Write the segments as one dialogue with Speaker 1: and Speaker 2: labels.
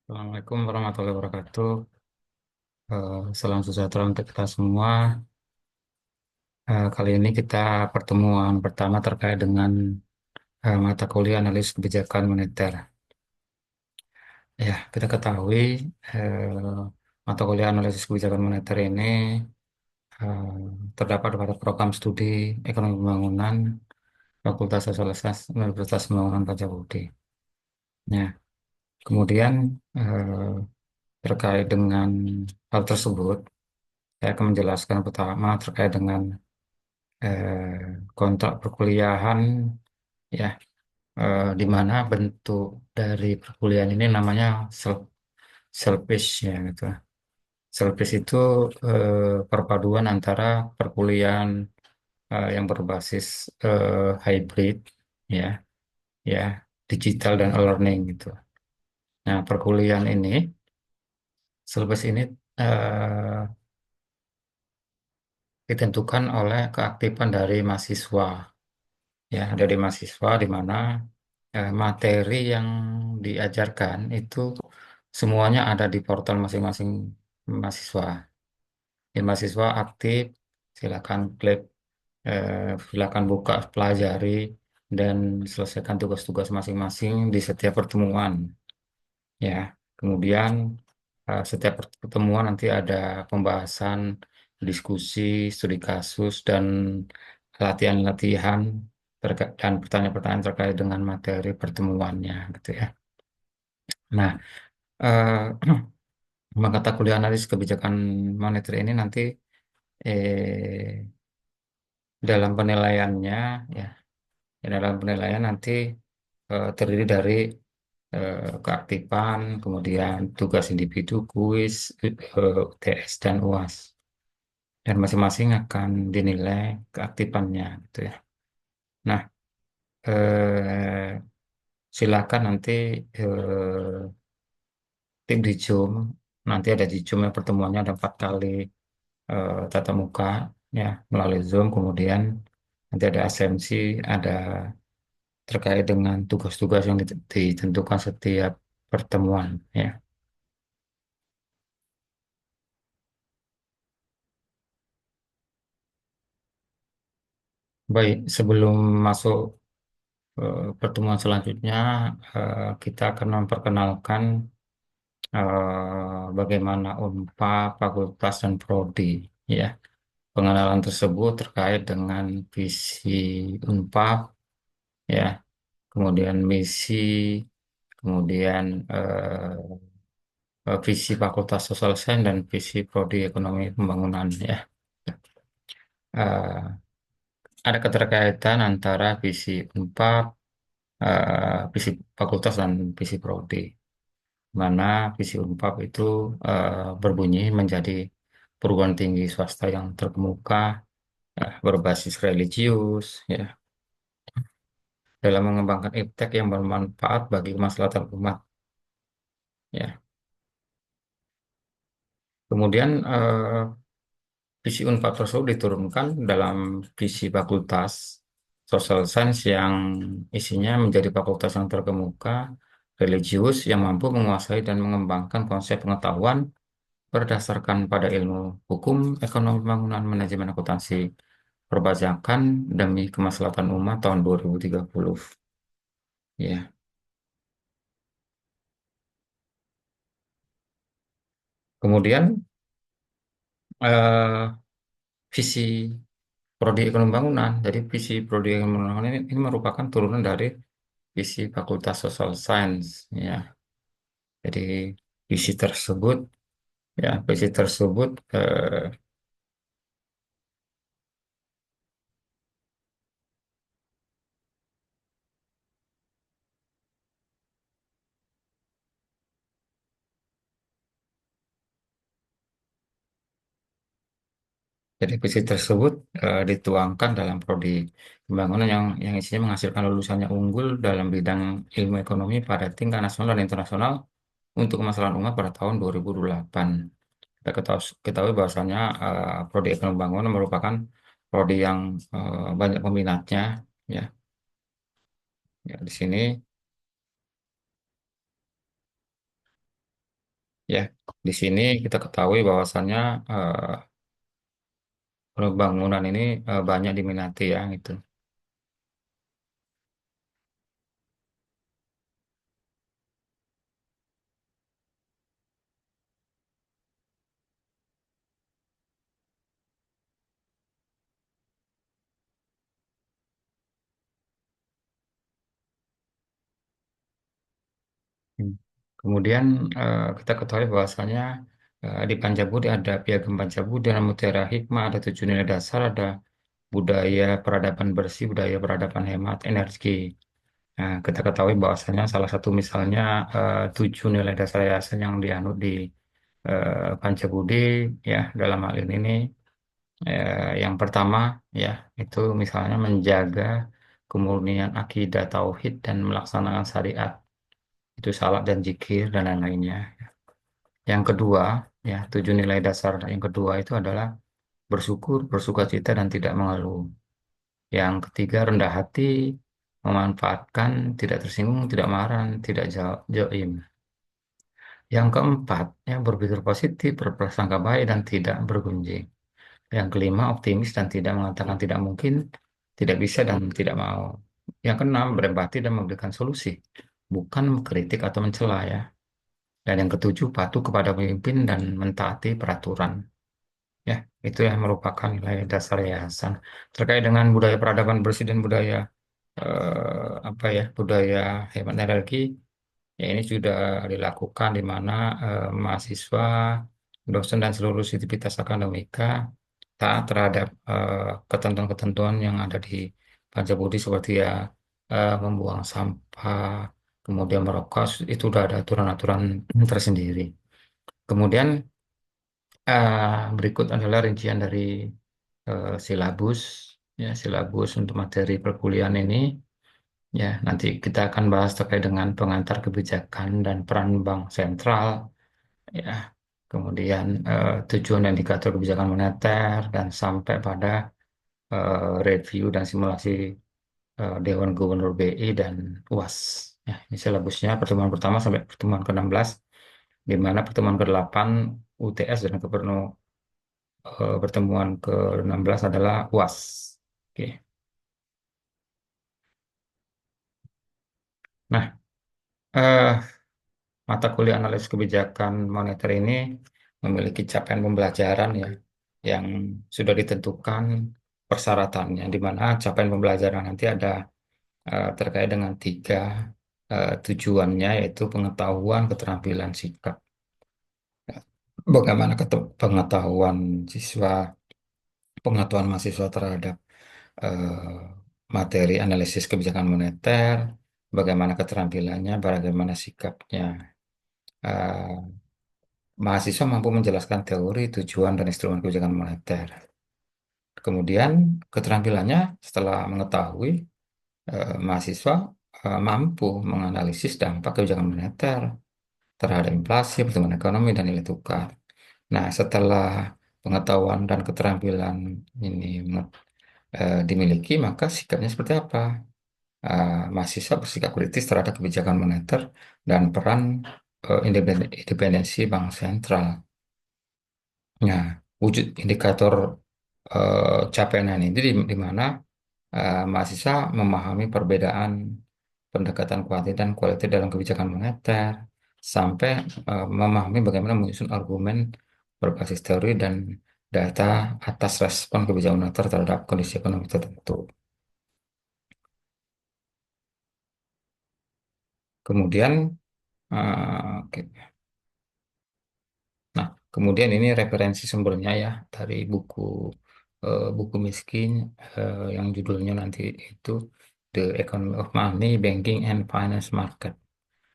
Speaker 1: Assalamualaikum warahmatullahi wabarakatuh. Salam sejahtera untuk kita semua. Kali ini kita pertemuan pertama terkait dengan mata kuliah analisis kebijakan moneter. Ya, kita ketahui mata kuliah analisis kebijakan moneter ini eh, terdapat pada program studi ekonomi pembangunan Fakultas Sosial Sains Universitas Pembangunan Pancabudi. Ya, kemudian terkait dengan hal tersebut, saya akan menjelaskan pertama terkait dengan kontrak perkuliahan ya di mana bentuk dari perkuliahan ini namanya selfish ya gitu. Selfish itu perpaduan antara perkuliahan yang berbasis hybrid ya ya digital dan e-learning gitu. Nah, perkuliahan ini selfish ini eh, ditentukan oleh keaktifan dari mahasiswa ya dari mahasiswa di mana materi yang diajarkan itu semuanya ada di portal masing-masing mahasiswa. Ya, mahasiswa aktif, silakan klik, silakan buka, pelajari, dan selesaikan tugas-tugas masing-masing di setiap pertemuan. Ya, kemudian setiap pertemuan nanti ada pembahasan, diskusi, studi kasus, dan latihan-latihan dan pertanyaan-pertanyaan terkait dengan materi pertemuannya, gitu ya. Nah, mata kuliah analis kebijakan moneter ini nanti dalam penilaiannya, ya, dalam penilaian nanti terdiri dari keaktifan, kemudian tugas individu, kuis, UTS, dan UAS. Dan masing-masing akan dinilai keaktifannya, gitu ya. Nah, silakan nanti tim di Zoom, nanti ada di Zoom ya pertemuannya ada 4 kali tatap muka ya melalui Zoom, kemudian nanti ada asemsi, ada terkait dengan tugas-tugas yang ditentukan setiap pertemuan ya. Baik, sebelum masuk pertemuan selanjutnya, kita akan memperkenalkan bagaimana Unpad, Fakultas dan Prodi ya. Pengenalan tersebut terkait dengan visi Unpad ya, kemudian misi, kemudian visi Fakultas Sosial Sains dan visi Prodi Ekonomi Pembangunan ya. Eh, ada keterkaitan antara visi Unpad, visi Fakultas dan visi Prodi. Mana visi Unpad itu berbunyi menjadi perguruan tinggi swasta yang terkemuka, berbasis religius, ya, dalam mengembangkan iptek yang bermanfaat bagi kemaslahatan umat. Ya, kemudian visi Unpad tersebut diturunkan dalam visi Fakultas Social Science yang isinya menjadi fakultas yang terkemuka, religius, yang mampu menguasai dan mengembangkan konsep pengetahuan berdasarkan pada ilmu hukum, ekonomi pembangunan, manajemen akuntansi, perpajakan demi kemaslahatan umat tahun 2030. Ya, kemudian visi Prodi Ekonomi Bangunan. Jadi visi Prodi Ekonomi Bangunan ini merupakan turunan dari visi Fakultas Social Science. Ya, jadi visi tersebut, ya visi tersebut jadi visi tersebut dituangkan dalam prodi pembangunan yang isinya menghasilkan lulusannya unggul dalam bidang ilmu ekonomi pada tingkat nasional dan internasional untuk kemaslahan umat pada tahun 2028. Kita ketahui bahwasanya prodi ekonomi pembangunan merupakan prodi yang banyak peminatnya, ya. Ya, di sini Ya, di sini kita ketahui bahwasannya eh, bangunan ini banyak diminati ya itu. Hmm. Kemudian kita ketahui bahwasannya di Pancabudi ada Piagam Pancabudi, ada Mutiara Hikmah, ada tujuh nilai dasar, ada budaya peradaban bersih, budaya peradaban hemat energi. Nah, kita ketahui bahwasannya salah satu misalnya tujuh nilai dasar yayasan yang dianut di Pancabudi ya dalam hal ini nih, yang pertama ya itu misalnya menjaga kemurnian akidah tauhid dan melaksanakan syariat itu salat dan zikir dan lain-lainnya. Yang kedua ya tujuh nilai dasar yang kedua itu adalah bersyukur, bersukacita dan tidak mengeluh. Yang ketiga rendah hati, memanfaatkan, tidak tersinggung, tidak marah, tidak jaim. Yang keempat, ya berpikir positif, berprasangka baik dan tidak bergunjing. Yang kelima, optimis dan tidak mengatakan tidak mungkin, tidak bisa dan tidak mau. Yang keenam, berempati dan memberikan solusi, bukan mengkritik atau mencela ya. Dan yang ketujuh, patuh kepada pemimpin dan mentaati peraturan. Ya, itu yang merupakan nilai dasar yayasan. Terkait dengan budaya peradaban bersih dan budaya apa ya, budaya hemat energi. Ya, ini sudah dilakukan di mana mahasiswa, dosen, dan seluruh sivitas akademika taat terhadap ketentuan-ketentuan yang ada di Pancabudi seperti ya membuang sampah, kemudian merokok, itu sudah ada aturan-aturan tersendiri. Kemudian berikut adalah rincian dari silabus, ya silabus untuk materi perkuliahan ini. Ya, nanti kita akan bahas terkait dengan pengantar kebijakan dan peran bank sentral, ya. Kemudian tujuan dan indikator kebijakan moneter dan sampai pada review dan simulasi Dewan Gubernur BI dan UAS. Ya, ini silabusnya pertemuan pertama sampai pertemuan ke-16, di mana pertemuan ke-8 UTS dan pertemuan ke-16 adalah UAS. Oke. Nah, eh, mata kuliah analisis kebijakan moneter ini memiliki capaian pembelajaran ya yang sudah ditentukan persyaratannya, di mana capaian pembelajaran nanti ada terkait dengan tiga tujuannya, yaitu pengetahuan, keterampilan, sikap. Bagaimana pengetahuan siswa, pengetahuan mahasiswa terhadap eh, materi analisis kebijakan moneter, bagaimana keterampilannya, bagaimana sikapnya. Eh, Mahasiswa mampu menjelaskan teori, tujuan, dan instrumen kebijakan moneter. Kemudian, keterampilannya setelah mengetahui, mahasiswa mampu menganalisis dampak kebijakan moneter terhadap inflasi, pertumbuhan ekonomi, dan nilai tukar. Nah, setelah pengetahuan dan keterampilan ini dimiliki, maka sikapnya seperti apa? Mahasiswa bersikap kritis terhadap kebijakan moneter dan peran independensi bank sentral. Nah, wujud indikator capaian ini di mana mahasiswa memahami perbedaan pendekatan kuantitas dan kualitas dalam kebijakan moneter, sampai memahami bagaimana menyusun argumen berbasis teori dan data atas respon kebijakan moneter terhadap kondisi ekonomi tertentu. Kemudian, oke. Nah, kemudian ini referensi sumbernya ya dari buku miskin yang judulnya nanti itu The Economy of Money, Banking and Finance Market.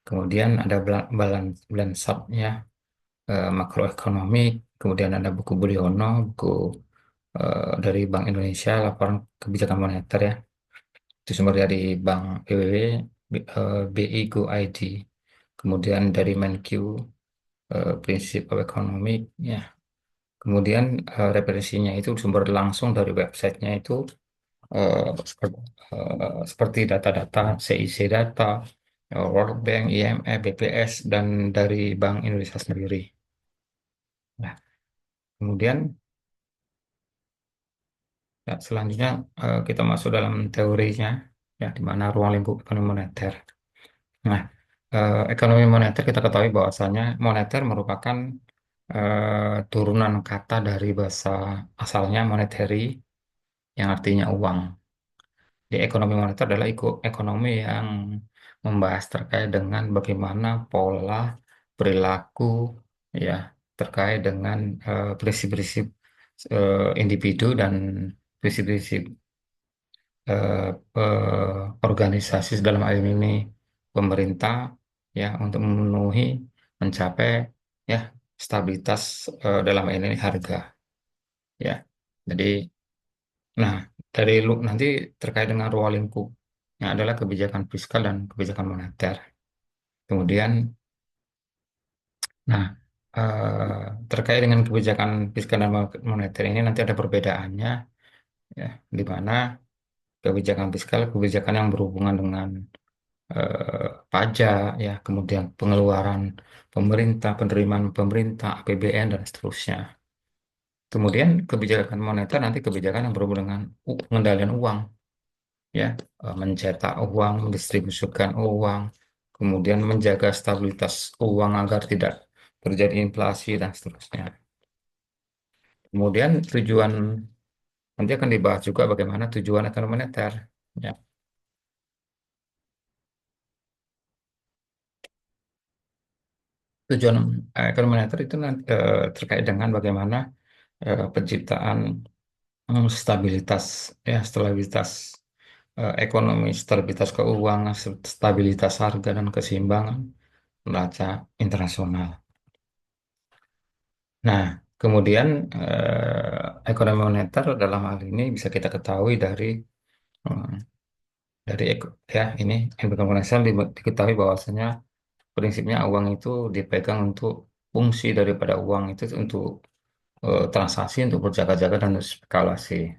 Speaker 1: Kemudian ada balance ya, makroekonomik. Kemudian ada buku Budiono, buku dari Bank Indonesia, laporan kebijakan moneter ya. Itu sumber dari Bank PBB, BI Go ID. Kemudian dari Menq, prinsip ekonomi ya. Kemudian referensinya itu sumber langsung dari websitenya itu, seperti data-data, CIC data, World Bank, IMF, BPS, dan dari Bank Indonesia sendiri. Nah, kemudian ya, selanjutnya kita masuk dalam teorinya, ya, di mana ruang lingkup ekonomi moneter. Nah, ekonomi moneter kita ketahui bahwasanya moneter merupakan turunan kata dari bahasa asalnya monetary yang artinya uang. Di ekonomi moneter adalah ekonomi yang membahas terkait dengan bagaimana pola perilaku, ya, terkait dengan prinsip-prinsip individu dan prinsip-prinsip organisasi dalam hal ini pemerintah, ya, untuk memenuhi mencapai, ya, stabilitas dalam hal ini harga, ya. Jadi, nah, nanti terkait dengan ruang lingkup yang adalah kebijakan fiskal dan kebijakan moneter. Kemudian, nah, terkait dengan kebijakan fiskal dan moneter ini nanti ada perbedaannya, ya, di mana kebijakan fiskal kebijakan yang berhubungan dengan pajak, ya, kemudian pengeluaran pemerintah, penerimaan pemerintah, APBN, dan seterusnya. Kemudian kebijakan moneter nanti kebijakan yang berhubungan dengan pengendalian uang, ya, mencetak uang, mendistribusikan uang, kemudian menjaga stabilitas uang agar tidak terjadi inflasi dan seterusnya. Kemudian nanti akan dibahas juga bagaimana tujuan ekonomi moneter. Ya, tujuan ekonomi moneter itu nanti, terkait dengan bagaimana penciptaan stabilitas, ya, stabilitas ekonomi, stabilitas keuangan, stabilitas harga dan keseimbangan neraca internasional. Nah, kemudian ekonomi moneter dalam hal ini bisa kita ketahui eh, ya, ini ekonomi moneter diketahui bahwasanya prinsipnya uang itu dipegang untuk fungsi daripada uang itu untuk transaksi, untuk berjaga-jaga dan untuk spekulasi.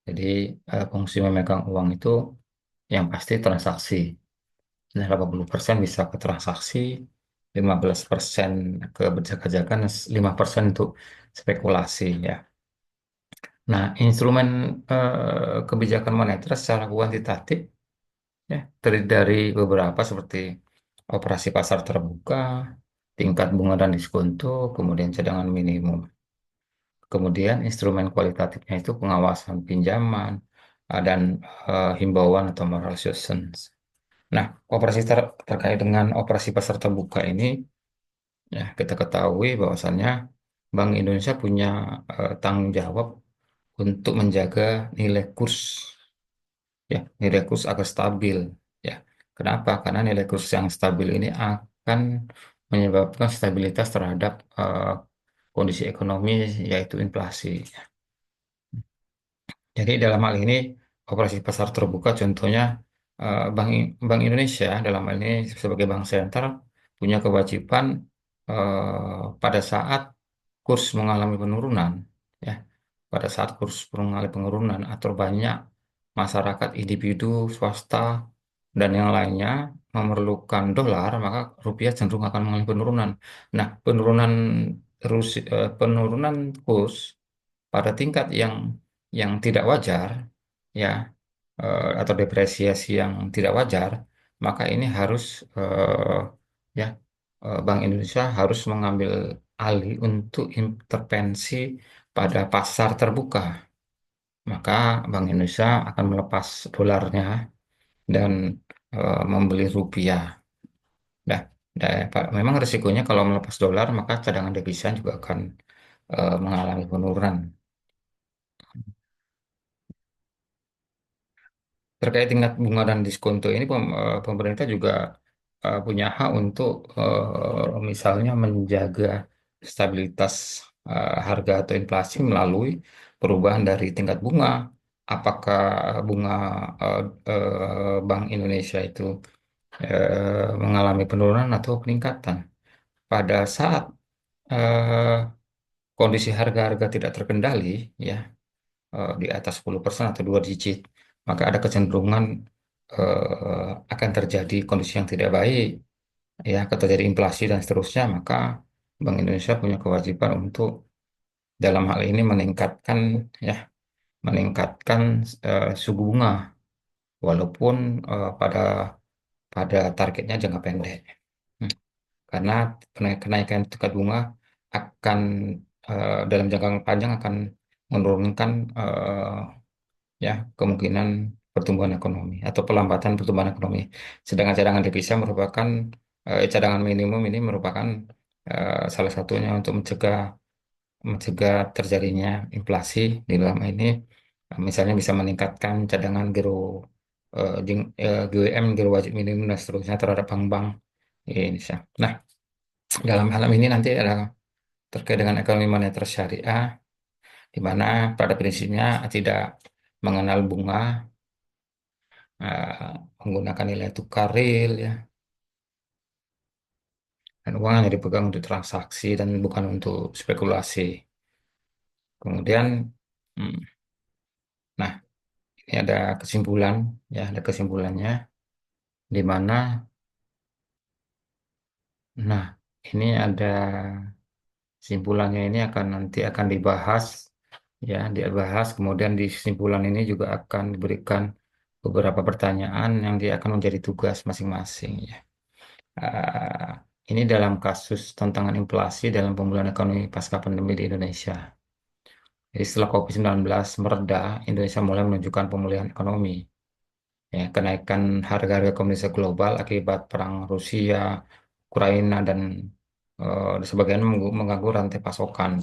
Speaker 1: Jadi fungsi memegang uang itu yang pasti transaksi. Nah, 80% bisa ke transaksi, 15% ke berjaga-jaga, dan 5% untuk spekulasi, ya. Nah, instrumen kebijakan moneter secara kuantitatif, ya, terdiri dari beberapa seperti operasi pasar terbuka, tingkat bunga dan diskonto, kemudian cadangan minimum. Kemudian instrumen kualitatifnya itu pengawasan pinjaman dan himbauan atau moral suasion. Nah, terkait dengan operasi pasar terbuka ini, ya, kita ketahui bahwasannya Bank Indonesia punya tanggung jawab untuk menjaga nilai kurs, ya, nilai kurs agar stabil, ya. Kenapa? Karena nilai kurs yang stabil ini akan menyebabkan stabilitas terhadap kondisi ekonomi, yaitu inflasi. Jadi dalam hal ini operasi pasar terbuka contohnya Bank Indonesia dalam hal ini sebagai bank sentral punya kewajiban pada saat kurs mengalami penurunan, ya, pada saat kurs mengalami penurunan atau banyak masyarakat individu swasta dan yang lainnya memerlukan dolar, maka rupiah cenderung akan mengalami penurunan. Nah, penurunan kurs pada tingkat yang tidak wajar, ya, atau depresiasi yang tidak wajar, maka ini harus ya, Bank Indonesia harus mengambil alih untuk intervensi pada pasar terbuka. Maka Bank Indonesia akan melepas dolarnya dan membeli rupiah. Nah, memang risikonya kalau melepas dolar maka cadangan devisa juga akan mengalami penurunan. Terkait tingkat bunga dan diskonto ini pemerintah juga punya hak untuk misalnya menjaga stabilitas harga atau inflasi melalui perubahan dari tingkat bunga. Apakah bunga eh, Bank Indonesia itu mengalami penurunan atau peningkatan? Pada saat eh, kondisi harga-harga tidak terkendali, ya, di atas 10% atau dua digit, maka ada kecenderungan akan terjadi kondisi yang tidak baik, ya, akan terjadi inflasi dan seterusnya, maka Bank Indonesia punya kewajiban untuk dalam hal ini meningkatkan, ya, meningkatkan suku bunga, walaupun pada targetnya jangka pendek. Hmm. Karena kenaikan tingkat bunga akan dalam jangka panjang akan menurunkan ya kemungkinan pertumbuhan ekonomi atau pelambatan pertumbuhan ekonomi. Sedangkan cadangan devisa merupakan cadangan minimum ini merupakan salah satunya untuk mencegah mencegah terjadinya inflasi di dalam ini. Misalnya bisa meningkatkan cadangan giro GWM, giro wajib minimum dan seterusnya terhadap bank-bank di Indonesia. Nah, dalam hal ini nanti ada terkait dengan ekonomi moneter syariah, di mana pada prinsipnya tidak mengenal bunga, menggunakan nilai tukar real, ya, dan uang hanya dipegang untuk transaksi dan bukan untuk spekulasi. Kemudian, hmm, nah, ini ada kesimpulan, ya, ada kesimpulannya, di mana, nah, ini ada kesimpulannya ini akan nanti akan dibahas, ya, dibahas. Kemudian di kesimpulan ini juga akan diberikan beberapa pertanyaan yang dia akan menjadi tugas masing-masing, ya. Ah, ini dalam kasus tantangan inflasi dalam pemulihan ekonomi pasca pandemi di Indonesia. Jadi setelah COVID-19 mereda, Indonesia mulai menunjukkan pemulihan ekonomi. Ya, kenaikan harga-harga komoditas global akibat perang Rusia, Ukraina, dan sebagian mengganggu rantai pasokan.